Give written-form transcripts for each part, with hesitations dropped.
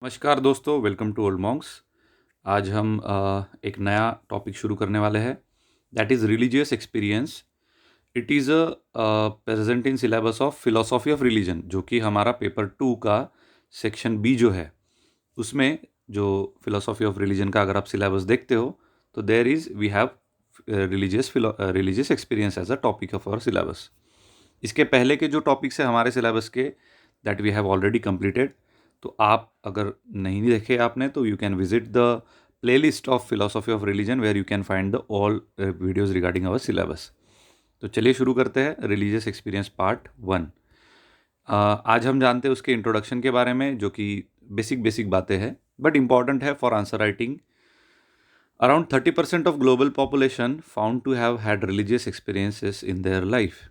नमस्कार दोस्तों, welcome to old Monks. आज हम एक नया टॉपिक शुरू करने वाले हैं, that is religious experience. It is a present in syllabus of philosophy of religion, जो कि हमारा पेपर 2 का सेक्शन बी जो है, उसमें जो फिलोसॉफी ऑफ रिलीजन का अगर आप सिलेबस देखते हो तो there is we have religious experience as a topic of our syllabus. इसके पहले के जो टॉपिक्स हैं हमारे सिलेबस के, that we have already completed. तो आप अगर नहीं देखे आपने तो you can visit the playlist of philosophy of religion where you can find the all videos regarding our syllabus. तो चलिए शुरू करते हैं रिलीजियस एक्सपीरियंस पार्ट 1। आज हम जानते हैं उसके इंट्रोडक्शन के बारे में, जो कि बेसिक बेसिक बातें हैं बट इंपॉर्टेंट है for answer writing. Around 30% of global population found to have had religious experiences in their life.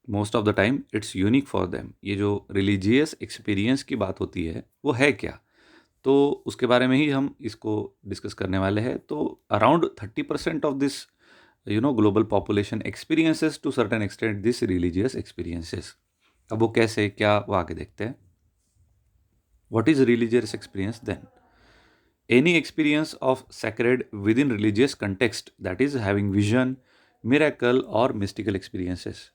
Most of the time it's unique for them. ये जो रिलीजियस एक्सपीरियंस की बात होती है वो है क्या, तो उसके बारे में ही हम इसको डिस्कस करने वाले हैं। तो around 30% of this global population experiences to certain extent this religious experiences. अब वो कैसे, क्या, वो आगे देखते हैं। What is religious experience then? Any experience of sacred within religious context, that is having vision, miracle or mystical experiences।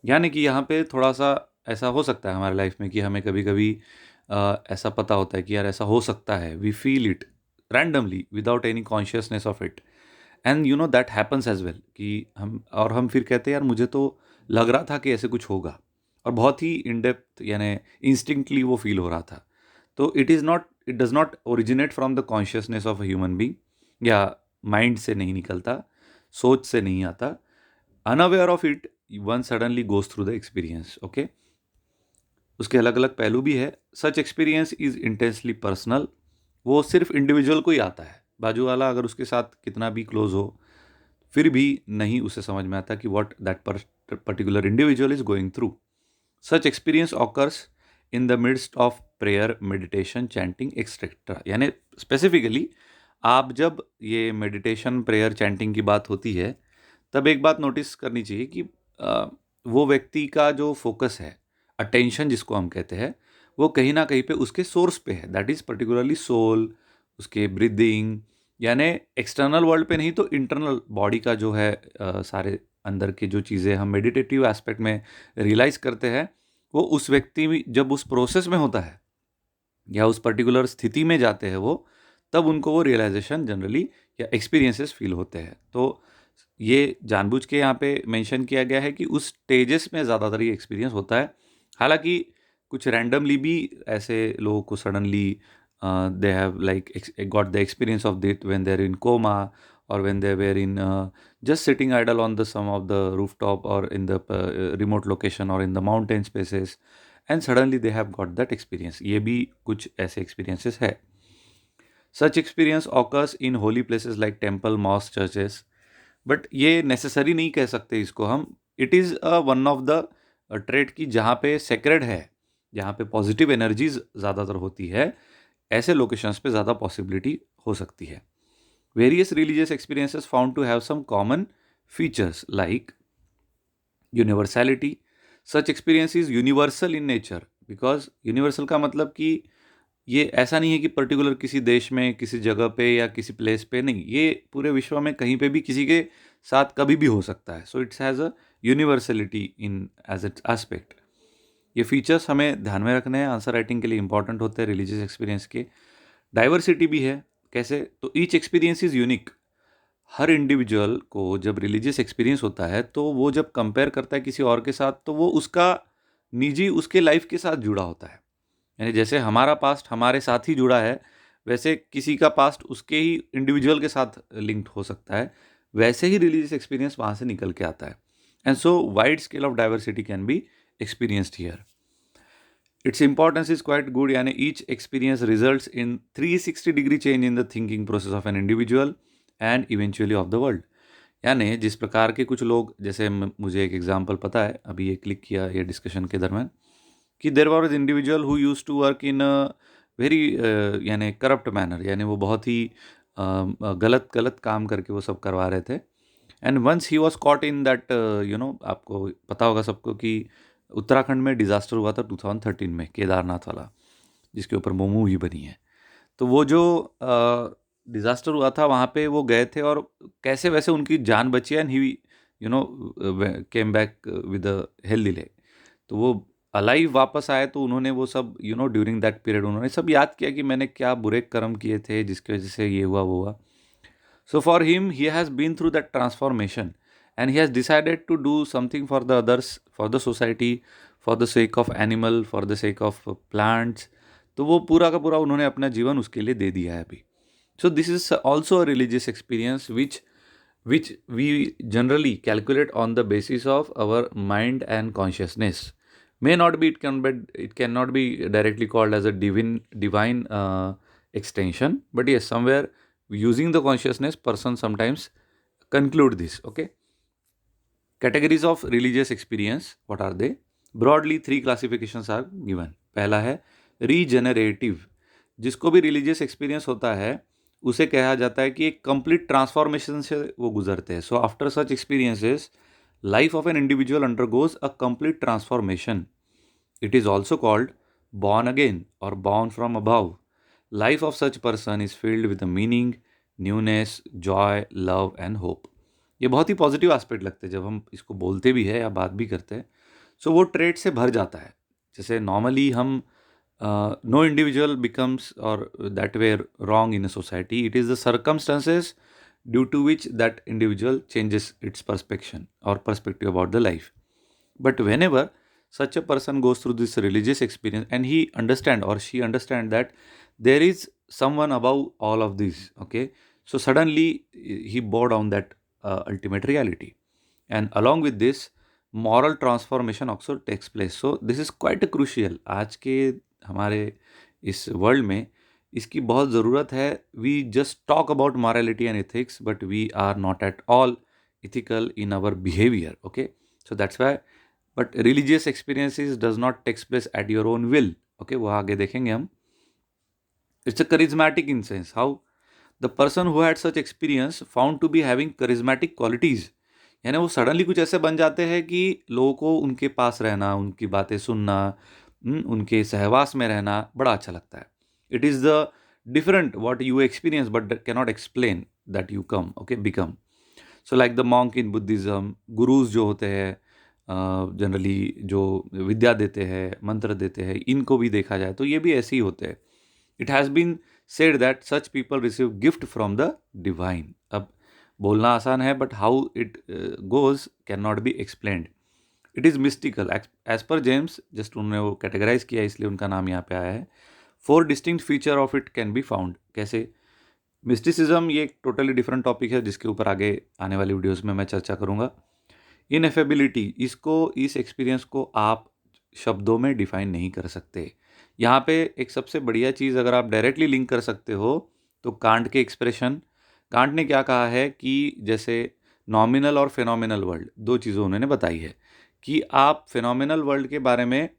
यानी कि यहाँ पे थोड़ा सा ऐसा हो सकता है हमारे लाइफ में कि हमें कभी कभी ऐसा पता होता है कि यार ऐसा हो सकता है, we feel it randomly without any consciousness of it, and you know that happens as well कि हम फिर कहते हैं यार मुझे तो लग रहा था कि ऐसे कुछ होगा, और बहुत ही इन डेप्थ यानी इंस्टिंक्टली वो फील हो रहा था। तो it does not originate from the consciousness of a human being, या माइंड से नहीं निकलता, सोच से नहीं आता। Unaware of it one suddenly goes through the experience. Okay, उसके अलग अलग पहलू भी है। सच एक्सपीरियंस इज इंटेंसली पर्सनल। वो सिर्फ इंडिविजुअल को ही आता है, बाजू वाला अगर उसके साथ कितना भी क्लोज हो फिर भी नहीं उसे समझ में आता कि what that particular individual is going through. Such experience occurs in the midst of prayer, meditation, chanting etcetera. यानी स्पेसिफिकली आप जब ये मेडिटेशन, प्रेयर, चैंटिंग की बात होती है तब एक बात नोटिस करनी चाहिए कि वो व्यक्ति का जो फोकस है, अटेंशन जिसको हम कहते हैं, वो कहीं ना कहीं पे उसके सोर्स पे है, दैट इज़ पर्टिकुलरली सोल, उसके ब्रीदिंग। यानी एक्सटर्नल वर्ल्ड पे नहीं तो इंटरनल बॉडी का जो है सारे अंदर की जो चीज़ें हम मेडिटेटिव एस्पेक्ट में रियलाइज़ करते हैं, वो उस व्यक्ति में जब उस प्रोसेस में होता है या उस पर्टिकुलर स्थिति में जाते हैं वो, तब उनको वो रियलाइजेशन जनरली या एक्सपीरियंसेस फील होते हैं। तो ये जानबूझ के यहाँ पे मेंशन किया गया है कि उस स्टेजेस में ज़्यादातर ये एक्सपीरियंस होता है। हालांकि कुछ रैंडमली भी ऐसे लोगों को suddenly they have like got the experience of that when they are in coma, or when they were in just sitting idle on the some of the rooftop or in the remote location or in the mountain spaces, and suddenly they have got that experience। ये भी कुछ ऐसे experiences है। such experience occurs in holy places like temple, mosque, churches। But ये necessary नहीं कह सकते इसको हम। It is one of the trade की जहाँ पे सेक्रेड है, जहाँ पे पॉजिटिव एनर्जीज ज़्यादातर होती है, ऐसे लोकेशंस पे ज़्यादा पॉसिबिलिटी हो सकती है। Various religious experiences found to have some common features like universality। Such experience is universal in nature, because universal का मतलब कि ये ऐसा नहीं है कि पर्टिकुलर किसी देश में, किसी जगह पे या किसी प्लेस पे, नहीं, ये पूरे विश्व में कहीं पे भी किसी के साथ कभी भी हो सकता है। So it's has a universality in as its aspect. ये फीचर्स हमें ध्यान में रखने हैं, आंसर राइटिंग के लिए इंपॉर्टेंट होते हैं रिलीजियस एक्सपीरियंस के। डाइवर्सिटी भी है। कैसे? तो each experience is unique. Her individual को जब रिलीजियस एक्सपीरियंस होता है तो वो जब कंपेयर करता है किसी और के साथ, तो वो उसका निजी, उसके लाइफ के साथ जुड़ा होता है। यानी जैसे हमारा पास्ट हमारे साथ ही जुड़ा है, वैसे किसी का पास्ट उसके ही इंडिविजुअल के साथ लिंक्ड हो सकता है। वैसे ही रिलीजियस एक्सपीरियंस वहाँ से निकल के आता है। And so wide scale of diversity can be experienced here. Its importance is quite good, यानी each experience results in 360 degree change in the thinking process of an individual and eventually of the world. यानी जिस प्रकार के कुछ लोग, जैसे मुझे एक एग्जांपल पता है, अभी ये क्लिक किया ये डिस्कशन के दरम्यान, कि there was individual who use to work in very यानी करप्ट मैनर, यानी वो बहुत ही गलत गलत काम करके वो सब करवा रहे थे। And once he was caught in that, आपको पता होगा सबको कि उत्तराखंड में डिज़ास्टर हुआ था 2013 में, केदारनाथ वाला, जिसके ऊपर मूवी बनी है। तो वो जो डिज़ास्टर हुआ था वहाँ पे वो गए थे और कैसे वैसे उनकी जान बची and he you know came back with a healthy leg. तो वो अलाइव वापस आए तो उन्होंने वो सब ड्यूरिंग दैट पीरियड उन्होंने सब याद किया कि मैंने क्या बुरे कर्म किए थे जिसकी वजह से ये हुआ वो हुआ। So for him, he has been through that transformation and he has decided to do something for the others, for the society, for the sake of animal, for the sake of plants. तो वो पूरा का पूरा उन्होंने अपना जीवन उसके लिए दे दिया है अभी। So this is also a religious experience which we generally calculate on the basis of our mind and consciousness. May not be it cannot be directly called as a divine extension, but yes, somewhere using the consciousness, person sometimes conclude this. Okay, categories of religious experience, what are they? Broadly three classifications are given. पहला है regenerative, जिसको भी religious experience होता है उसे कहा जाता है कि एक complete transformation से वो गुजरते हैं. So after such experiences, life of an individual undergoes a complete transformation. It is also called born again or born from above. Life of such person is filled with a meaning, newness, joy, love and hope. ये बहुत ही positive aspect लगते हैं जब हम इसको बोलते भी है या बात भी करते हैं. सो वो ट्रेड से भर जाता है. जैसे नॉर्मली हम नो इंडिविजुअल बिकम्स और that way wrong in a society. It is the circumstances due to which that individual changes its perception और perspective about the life. But whenever such a person goes through this religious experience and he understand or she understand that there is someone above all of this, okay, so suddenly he bow down that ultimate reality, and along with this moral transformation also takes place. So this is quite a crucial आज के हमारे इस world में इसकी बहुत ज़रूरत है. We just talk about morality and ethics but we are not at all ethical in our behavior. Okay, so that's why. But religious experiences does not takes place at your own will. Okay, वो आगे देखेंगे हम. It's a charismatic in sense how the person who had such experience found to be having charismatic qualities. यानी वो suddenly कुछ ऐसे बन जाते हैं कि लोगों को उनके पास रहना, उनकी बातें सुनना, उनके सहवास में रहना बड़ा अच्छा लगता है. It is the different what you experience but cannot explain that you come okay become. So like the monk in Buddhism, gurus जो होते हैं जनरली जो विद्या देते हैं, मंत्र देते हैं, इनको भी देखा जाए तो ये भी ऐसे ही होते हैं. It has been said that such people receive gift from the divine. अब बोलना आसान है but how it goes can not be explained. It is mystical as per James. Just उन्होंने वो कैटेगराइज किया इसलिए उनका नाम यहाँ पे आया है. 4 distinct feature of it can be found. कैसे? मिस्टिसिज्म ये एक टोटली डिफरेंट टॉपिक है जिसके ऊपर आगे आने वाली वीडियोज़ में मैं चर्चा करूँगा. इनएफेबिलिटी, इसको इस एक्सपीरियंस को आप शब्दों में डिफाइन नहीं कर सकते. यहाँ पे एक सबसे बढ़िया चीज़ अगर आप डायरेक्टली लिंक कर सकते हो तो कांट के एक्सप्रेशन. कांट ने क्या कहा है कि जैसे नॉमिनल और फिनोमिनल वर्ल्ड, दो चीज़ें उन्होंने बताई है कि आप फिनोमिनल वर्ल्ड के बारे में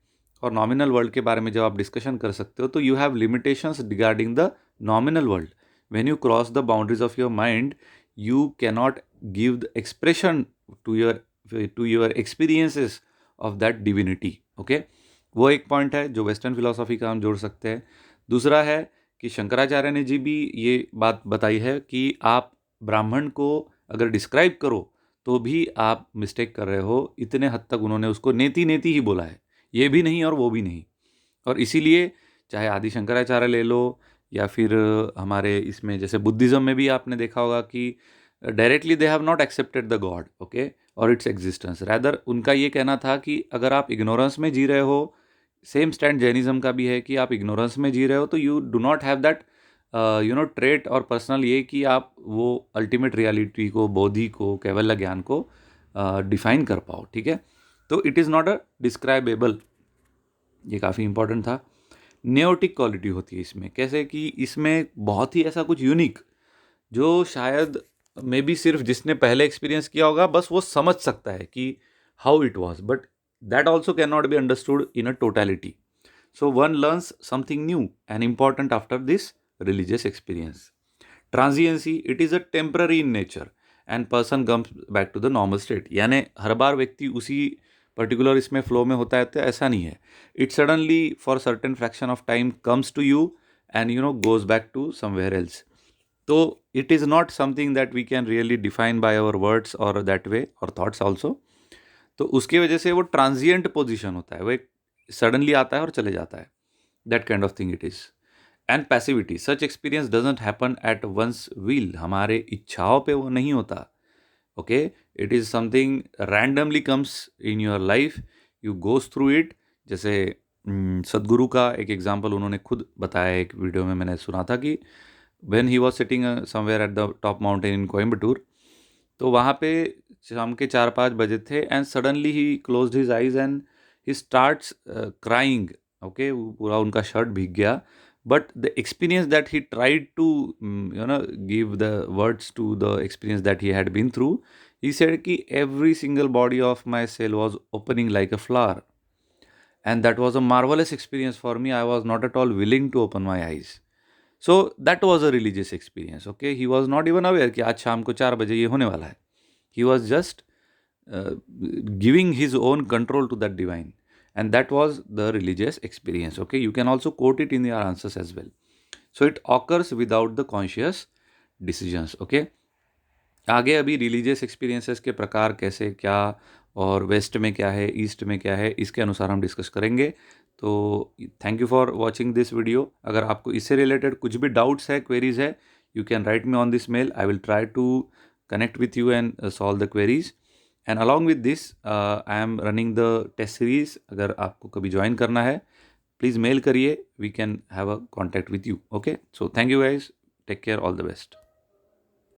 और नॉमिनल वर्ल्ड के बारे में जब आप डिस्कशन कर सकते हो तो you have limitations regarding the nominal world. When you cross the boundaries of your mind you cannot give the expression to your experiences of that divinity. Okay, वो एक पॉइंट है जो वेस्टर्न फिलोसॉफी का हम जोड़ सकते हैं. दूसरा है कि शंकराचार्य ने जी भी ये बात बताई है कि आप ब्राह्मण को अगर डिस्क्राइब करो तो भी आप मिस्टेक कर रहे हो. इतने हद तक उन्होंने उसको नेति नेति ही बोला है, ये भी नहीं और वो भी नहीं. और इसीलिए चाहे आदि शंकराचार्य ले लो या फिर हमारे इसमें जैसे बुद्धिज़्म में भी आपने देखा होगा कि directly they have not accepted the God okay और इट्स एग्जिस्टेंस. रैदर उनका ये कहना था कि अगर आप इग्नोरेंस में जी रहे हो, सेम स्टैंड जैनिज्म का भी है कि आप इग्नोरेंस में जी रहे हो तो you do not have that trait और पर्सनल ये कि आप वो अल्टीमेट रियलिटी को, बोधि को, कैवल्य ज्ञान को डिफाइन कर पाओ. ठीक है, तो इट इज़ नॉट अ डिस्क्राइबेबल. ये काफ़ी इंपॉर्टेंट था. नेओटिक क्वालिटी होती है इसमें. कैसे कि इसमें बहुत ही ऐसा कुछ यूनिक जो शायद मे बी सिर्फ जिसने पहले एक्सपीरियंस किया होगा बस वो समझ सकता है कि how it was, but that also can not be understood in a totality. So one learns something new and important after this religious experience. Transiency, it is a temporary in nature and person comes back to the normal state. यानी हर बार व्यक्ति उसी particular इसमें flow में होता है तो ऐसा नहीं है. It suddenly for certain fraction of time comes to you and goes back to somewhere else. तो it is not something that we can really define by our words or that way or thoughts also. तो उसकी वजह से वो transient position होता है, वो एक सडनली आता है और चले जाता है. That kind of thing it is. And passivity, such experience doesn't happen at once will, हमारे इच्छाओं पे वो नहीं होता. Okay, it is something randomly comes in your life, you goes through it. जैसे सदगुरु का एक एग्जाम्पल उन्होंने खुद बताया, एक वीडियो में मैंने सुना था कि when he was sitting somewhere at the top mountain in Coimbatore, तो वहाँ पे शाम के 4-5 बजे थे and suddenly he closed his eyes and he starts crying. Okay, पूरा उनका शर्ट भीग गया. But the experience that he tried to give the words to the experience that he had been through, he said कि every single body of my cell was opening like a flower, and that was a marvellous experience for me. I was not at all willing to open my eyes. So that was a religious experience. Okay, he was not even aware कि आज शाम को 4 बजे ये होने वाला है. He was just giving his own control to that divine, and that was the religious experience. Okay, you can also quote it in your answers as well. So it occurs without the conscious decisions. Okay, आगे अभी religious experiences के प्रकार कैसे क्या, और waste में क्या है, ईस्ट में क्या है, इसके अनुसार हम डिस्कस करेंगे. तो thank you for watching this video. अगर आपको इससे रिलेटेड कुछ भी डाउट्स है, क्वेरीज है, you can write me on this mail. I will try to connect with you and solve the queries. And along with this I am running the test series. अगर आपको कभी join करना है, please mail करिए, we can have a contact with you. Okay, so thank you guys, take care, all the best.